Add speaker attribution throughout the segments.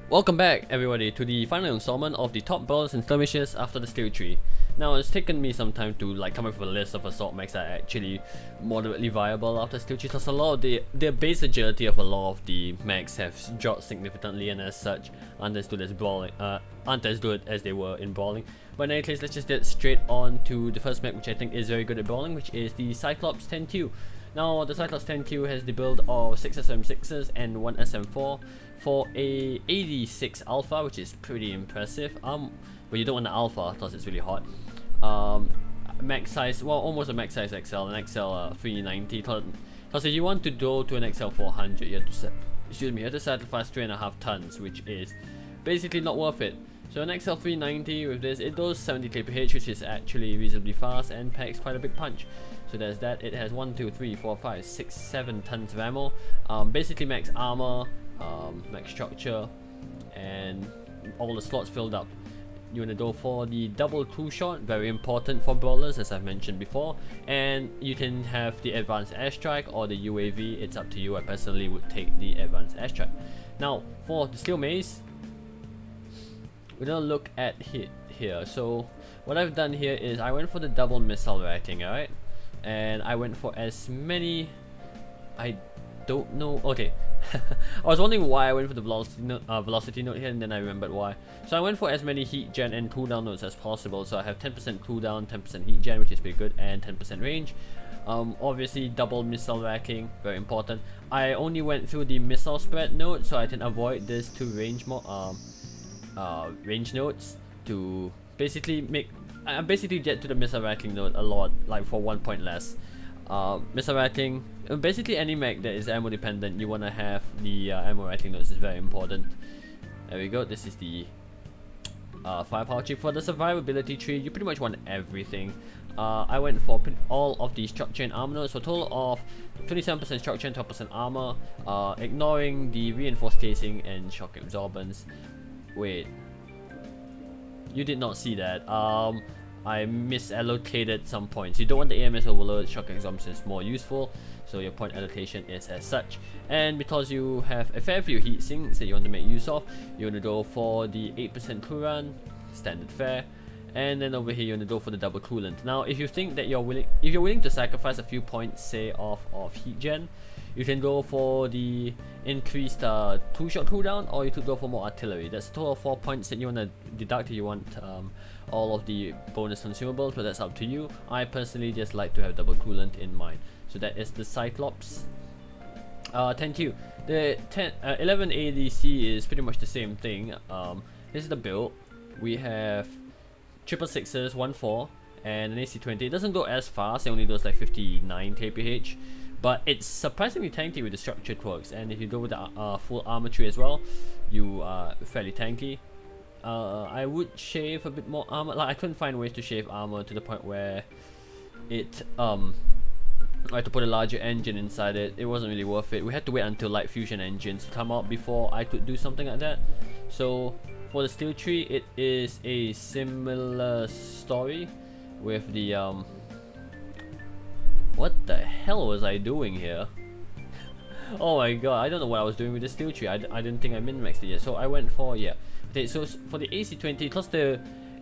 Speaker 1: Welcome back everybody to the final installment of the top brawlers and skirmishes after the skill tree. Now it's taken me some time to come up with a list of assault mechs that are actually moderately viable after skill tree, because a lot of the base agility of a lot of the mechs have dropped significantly, and as such aren't as good as they were in brawling. But in any case, let's just get straight on to the first mech, which I think is very good at brawling, which is the Cyclops Q. Now the Cyclops Q has the build of 6 SM6s and 1 SM4 for a 86 alpha, which is pretty impressive. But you don't want the alpha because it's really hot. Max size, well, almost a max size XL, an XL 390. Because if you want to go to an XL 400, you have to sacrifice 3.5 tons, which is basically not worth it. So an XL 390 with this, it does 70 kph, which is actually reasonably fast and packs quite a big punch. So there's that. It has 1, 2, 3, 4, 5, 6, 7 tons of ammo. Basically max armor, max structure, and all the slots filled up. You want to go for the double 2-shot, very important for brawlers as I've mentioned before, and you can have the advanced airstrike or the UAV, it's up to you. I personally would take the advanced airstrike. Now for the skill maze, we're gonna look at here. So what I've done here is I went for the double missile racking, alright? And I went for as many, I don't know, okay. I was wondering why I went for the velocity note here, and then I remembered why. So I went for as many heat gen and cooldown notes as possible. So I have 10% cooldown, 10% heat gen, which is pretty good, and 10% range. Obviously double missile racking, very important. I only went through the missile spread note so I can avoid this two range notes to basically get to the missile racking note a lot, like for 1 point less. Missile racking, basically any mech that is ammo dependent, you want to have the ammo racking notes, is very important. There we go. This is the firepower tree. For the survivability tree, you pretty much want everything. I went for all of the structure and armor notes, so a total of 27% structure and 12% armor, ignoring the reinforced casing and shock absorbance. Wait, you did not see that. I misallocated some points. You don't want the AMS overload, shock absorption is more useful, so your point allocation is as such. And because you have a fair few heat sinks that you want to make use of, you want to go for the 8% cool run, standard fare, and then over here you want to go for the double coolant. Now if you think that if you're willing to sacrifice a few points, say of heat gen, you can go for the increased 2-shot cooldown, or you could go for more artillery. That's a total of 4 points that you want to deduct if you want all of the bonus consumables, but that's up to you. I personally just like to have double coolant in mind. So that is the Cyclops Q. The 11 A-DC is pretty much the same thing. This is the build. We have 666s, 1.4, and an AC-20. It doesn't go as fast, it only goes like 59 kph. But it's surprisingly tanky with the structured quirks, and if you go with the full armor tree as well, you are fairly tanky. I would shave a bit more armor. Like I couldn't find ways to shave armor to the point where it I had to put a larger engine inside it. It wasn't really worth it. We had to wait until light fusion engines come out before I could do something like that. So for the steel tree, it is a similar story with the what the hell was I doing here? Oh my god, I don't know what I was doing with the steel tree. I didn't think I min-maxed it yet. So I went for, yeah. Okay, so for the AC-20, because the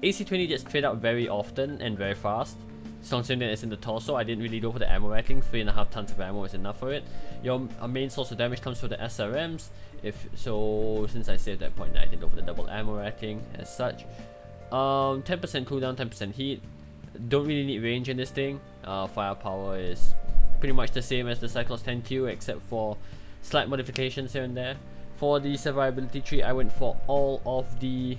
Speaker 1: AC-20 gets cleared out very often and very fast, something that is in the torso, I didn't really go for the ammo racking. 3.5 tons of ammo is enough for it. Your main source of damage comes from the SRMs. Since I saved that point, I can go for the double ammo racking as such. 10% cooldown, 10% heat. Don't really need range in this thing. Firepower is pretty much the same as the Cyclops Q, except for slight modifications here and there. For the survivability tree, I went for all of the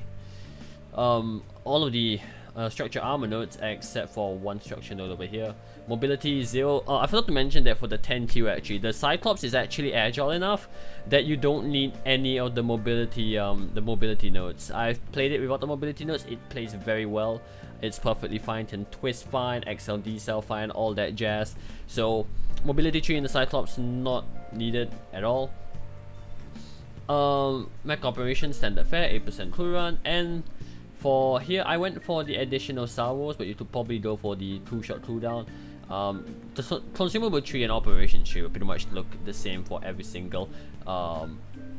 Speaker 1: structure armor nodes except for one structure node over here. Mobility 0. I forgot to mention that for the Q actually, the Cyclops is actually agile enough that you don't need any of the mobility nodes. I've played it without the mobility nodes. It plays very well. It's perfectly fine, can twist fine, XL decel fine, all that jazz. So mobility tree in the Cyclops not needed at all. Mech operation standard fare, 8% cool run, and for here I went for the additional salvos, but you could probably go for the 2-shot cooldown. The consumable tree and operation tree will pretty much look the same for every single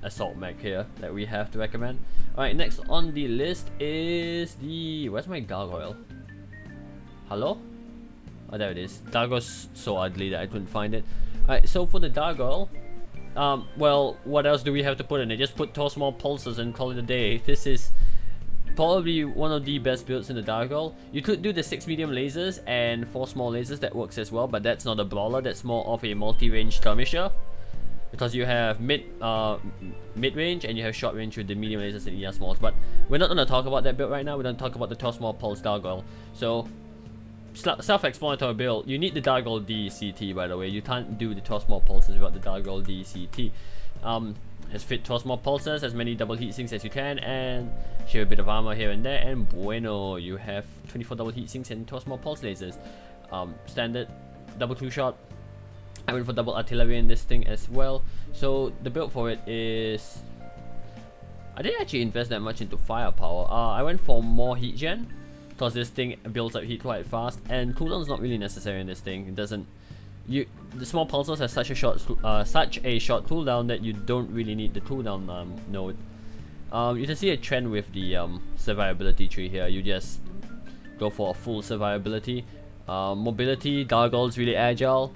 Speaker 1: assault mech here that we have to recommend. Alright, next on the list is the... Where's my Gargoyle? Hello? Oh, there it is. Gargoyle's so ugly that I couldn't find it. Alright, so for the Gargoyle, well, what else do we have to put in it? Just put 2 small pulses and call it a day. This is probably one of the best builds in the Gargoyle. You could do the 6 medium lasers and 4 small lasers, that works as well, but that's not a brawler, that's more of a multi-range skirmisher. Because you have mid-range and you have short range with the medium lasers and ER smalls. But we're not going to talk about that build right now, we're going to talk about the 2 small pulse Gargoyle. So, self-explanatory build, you need the Gargoyle DCT by the way, you can't do the 2 small pulses without the Gargoyle DCT. Has fit 2 small pulses, as many double heat sinks as you can, and share a bit of armor here and there, and bueno, you have 24 double heat sinks and 2 small pulse lasers. Standard, double 2-shot. I went for double artillery in this thing as well. So the build for it is... I didn't actually invest that much into firepower. I went for more heat gen, because this thing builds up heat quite fast, and cooldown is not really necessary in this thing. It doesn't... the small pulses have such a short cooldown that you don't really need the cooldown node. You can see a trend with the survivability tree here. You just go for a full survivability. Mobility, Gargoyle is really agile.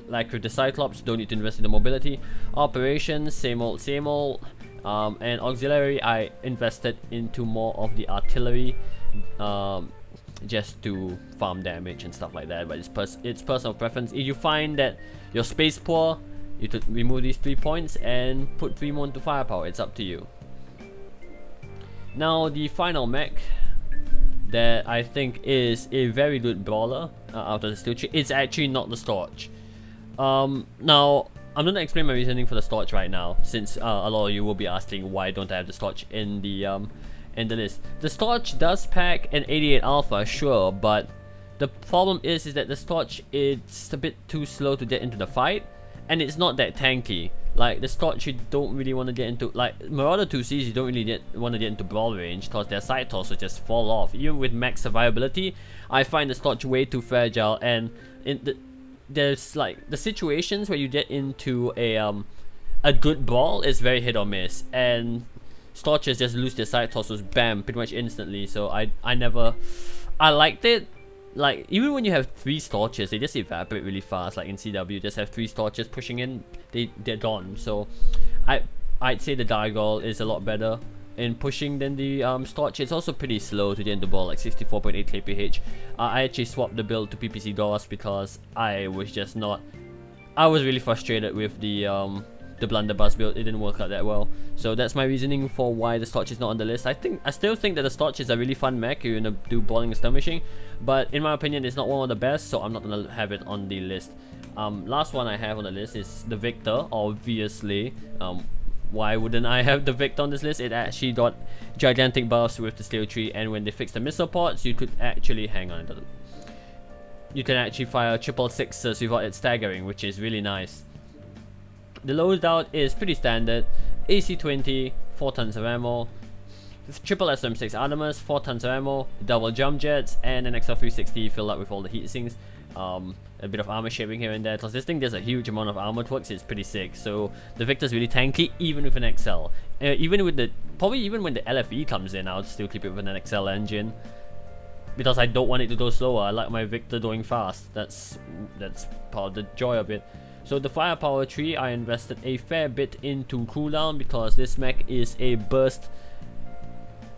Speaker 1: Like with the Cyclops, don't need to invest in the mobility. Operations, same old, same old. And auxiliary, I invested into more of the artillery. Just to farm damage and stuff like that, but it's personal preference. If you find that you're space poor, you could remove these 3 points and put 3 more into firepower. It's up to you. Now the final mech that I think is a very good brawler out of the steel tree, it's actually not the Storch. Now I'm gonna explain my reasoning for the Storch right now, since a lot of you will be asking why don't I have the Storch in the list. The Storch does pack an 88 alpha, sure, but the problem is that the Storch, it's a bit too slow to get into the fight, and it's not that tanky. Like the Storch, you don't really want to get into, like Marauder 2Cs, you don't really want to get into brawl range because their side torsos just fall off. Even with max survivability, I find the Storch way too fragile, and there's like the situations where you get into a good brawl is very hit or miss, and Storches just lose their side torsos, bam, pretty much instantly. So I liked it. Like even when you have 3 Storches, they just evaporate really fast. Like in CW, just have 3 Storches pushing in, they're gone. So I'd say the Gargoyle is a lot better in pushing than the Storch. It's also pretty slow to get into ball, like 64.8 kph. I actually swapped the build to PPC DOS because I was just not. I was really frustrated with the blunderbuss build. It didn't work out that well. So that's my reasoning for why the Storch is not on the list. I still think that the Storch is a really fun mech if you're gonna do brawling and skirmishing, but in my opinion it's not one of the best, so I'm not gonna have it on the list. Last one I have on the list is the Victor, obviously. Why wouldn't I have the Victor on this list? It actually got gigantic buffs with the steel tree, and when they fixed the missile pods, you could actually you can actually fire triple sixes without it staggering, which is really nice. The loadout is pretty standard. AC 20, 4 tons of ammo, triple SM6 Artemis, 4 tons of ammo, double jump jets, and an XL 360 filled up with all the heat sinks. A bit of armor shaping here and there, because this thing does a huge amount of armor twerks. It's pretty sick. So the Victor's really tanky even with an XL. Even with the, probably even when the LFE comes in, I'll still keep it with an XL engine, because I don't want it to go slower. I like my Victor going fast. That's part of the joy of it. So the firepower tree, I invested a fair bit into cooldown, because this mech is a burst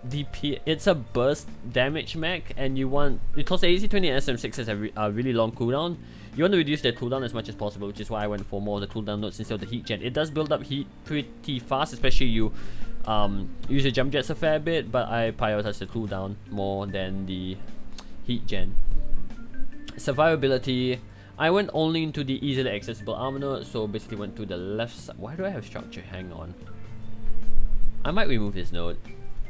Speaker 1: DP. It's a burst damage mech, and you want, because the AC-20 and SM6 has a really long cooldown, you want to reduce their cooldown as much as possible, which is why I went for more of the cooldown nodes instead of the heat gen. It does build up heat pretty fast, especially you use your jump jets a fair bit, but I prioritize the cooldown more than the heat gen. Survivability, I went only into the easily accessible armor node, so basically went to the left side. Why do I have structure? Hang on. I might remove this node.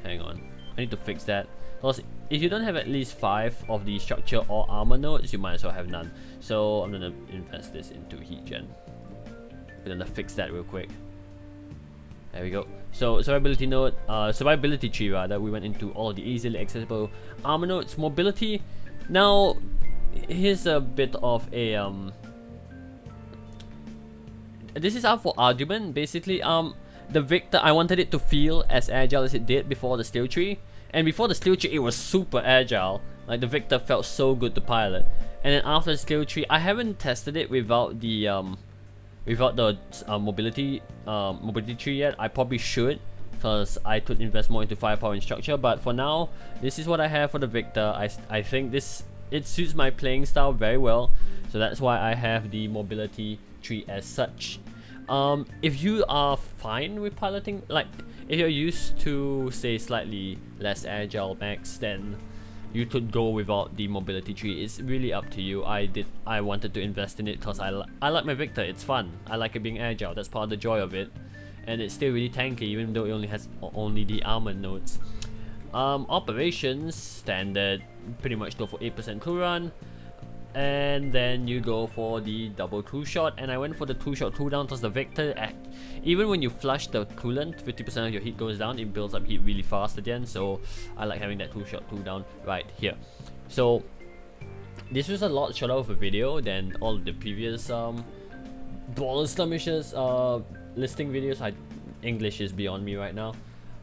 Speaker 1: Hang on. I need to fix that. Because if you don't have at least 5 of the structure or armor nodes, you might as well have none. So I'm gonna invest this into heat gen. We're gonna fix that real quick. There we go. So survivability node, survivability tree rather, we went into all the easily accessible armor nodes. Mobility. Now, here's a bit of a this is up for argument. Basically, the Victor, I wanted it to feel as agile as it did before the Steel Tree. And before the Steel Tree, it was super agile. Like the Victor felt so good to pilot. And then after the Steel Tree, I haven't tested it without the mobility tree yet. I probably should, because I could invest more into firepower and structure. But for now, this is what I have for the Victor. I think it suits my playing style very well, so that's why I have the mobility tree as such. If you are fine with piloting, like if you're used to say slightly less agile mechs, then you could go without the mobility tree. It's really up to you. I wanted to invest in it because I like my Victor. It's fun. I like it being agile. That's part of the joy of it. And it's still really tanky, even though it only has the armor nodes. Operations standard, pretty much go for 8% cooldown, and then you go for the double cool shot. And I went for the 2-shot cooldown because the Victor, even when you flush the coolant, 50% of your heat goes down. It builds up heat really fast again, so I like having that 2-shot cooldown right here. So this was a lot shorter of a video than all of the previous Brawlers Skirmishers listing videos. English is beyond me right now.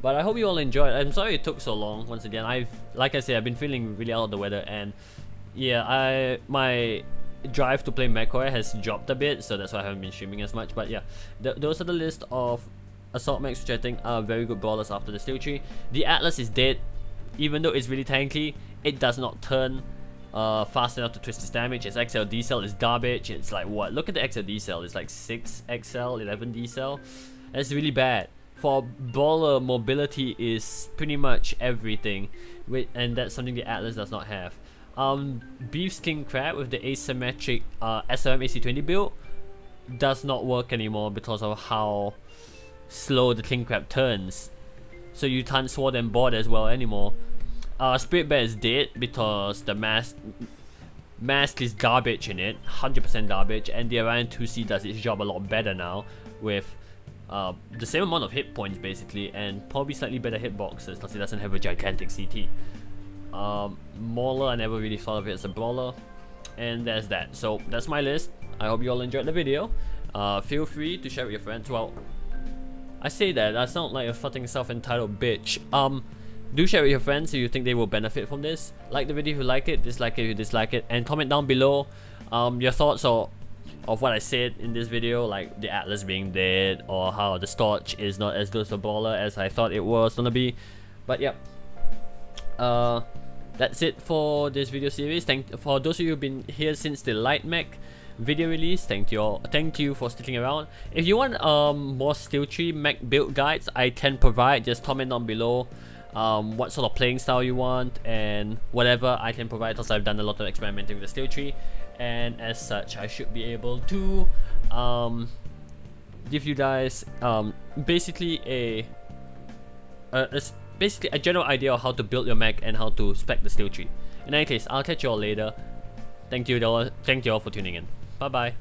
Speaker 1: But I hope you all enjoyed. I'm sorry it took so long. Once again, like I said, I've been feeling really out of the weather, and yeah, my drive to play MechWarrior has dropped a bit, so that's why I haven't been streaming as much. But yeah, those are the list of assault mechs which I think are very good brawlers after the Steel Tree. The Atlas is dead. Even though it's really tanky, it does not turn fast enough to twist its damage. Its XL D cell is garbage. It's like, what? Look at the XL D cell. It's like 6 XL, 11 D cell. That's really bad. For brawler, mobility is pretty much everything, and that's something the Atlas does not have. Beef's King Crab with the asymmetric SRM AC20 build does not work anymore because of how slow the King Crab turns. So you can't sword and board as well anymore. Spirit Bear is dead because the mask is garbage in it, 100% garbage, and the Orion 2C does its job a lot better now with the same amount of hit points basically, and probably slightly better hitboxes because it doesn't have a gigantic CT. Mauler, I never really thought of it as a brawler, and there's that. So that's my list. I hope you all enjoyed the video. Feel free to share with your friends. Well, I say that, I sound like a fucking self-entitled bitch. Do share with your friends if you think they will benefit from this. Like the video if you like it, dislike it if you dislike it, and comment down below your thoughts of what I said in this video, like the Atlas being dead, or how the Scorch is not as good as a brawler as I thought it was gonna be. But yeah, that's it for this video series. For those of you who've been here since the Light Mech video release, thank you for sticking around. If you want more Steel Tree mech build guides, I can provide. Just comment down below what sort of playing style you want, and whatever I can provide, because I've done a lot of experimenting with the Steel Tree, and as such I should be able to give you guys basically a general idea of how to build your mech and how to spec the Steel Tree. In any case, I'll catch you all later. Thank you all for tuning in. Bye bye.